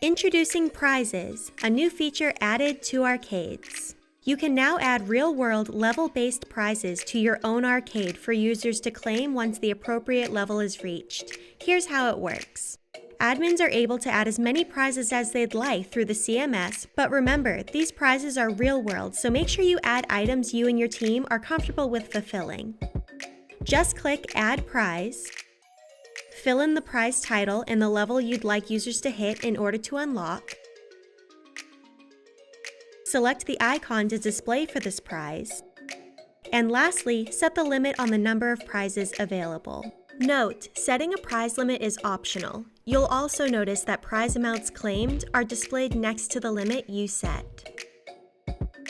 Introducing Prizes, a new feature added to arcades. You can now add real-world level-based prizes to your own arcade for users to claim once the appropriate level is reached. Here's how it works. Admins are able to add as many prizes as they'd like through the CMS, but remember, these prizes are real-world, so make sure you add items you and your team are comfortable with fulfilling. Just click Add Prize. Fill in the prize title and the level you'd like users to hit in order to unlock. Select the icon to display for this prize. And lastly, set the limit on the number of prizes available. Note, setting a prize limit is optional. You'll also notice that prize amounts claimed are displayed next to the limit you set.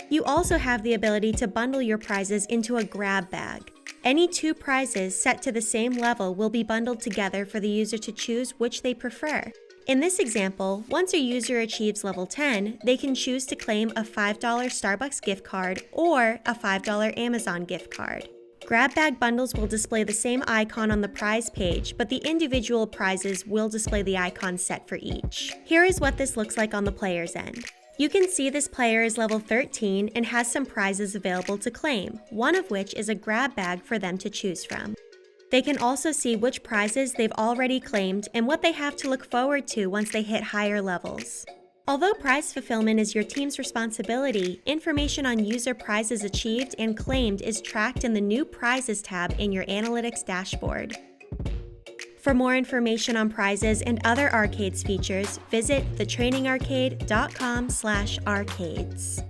You also have the ability to bundle your prizes into a grab bag. Any two prizes set to the same level will be bundled together for the user to choose which they prefer. In this example, once a user achieves level 10, they can choose to claim a $5 Starbucks gift card or a $5 Amazon gift card. Grab bag bundles will display the same icon on the prize page, but the individual prizes will display the icon set for each. Here is what this looks like on the player's end. You can see this player is level 13 and has some prizes available to claim, one of which is a grab bag for them to choose from. They can also see which prizes they've already claimed and what they have to look forward to once they hit higher levels. Although prize fulfillment is your team's responsibility, information on user prizes achieved and claimed is tracked in the New Prizes tab in your Analytics dashboard. For more information on prizes and other arcades features, visit thetrainingarcade.com/arcades.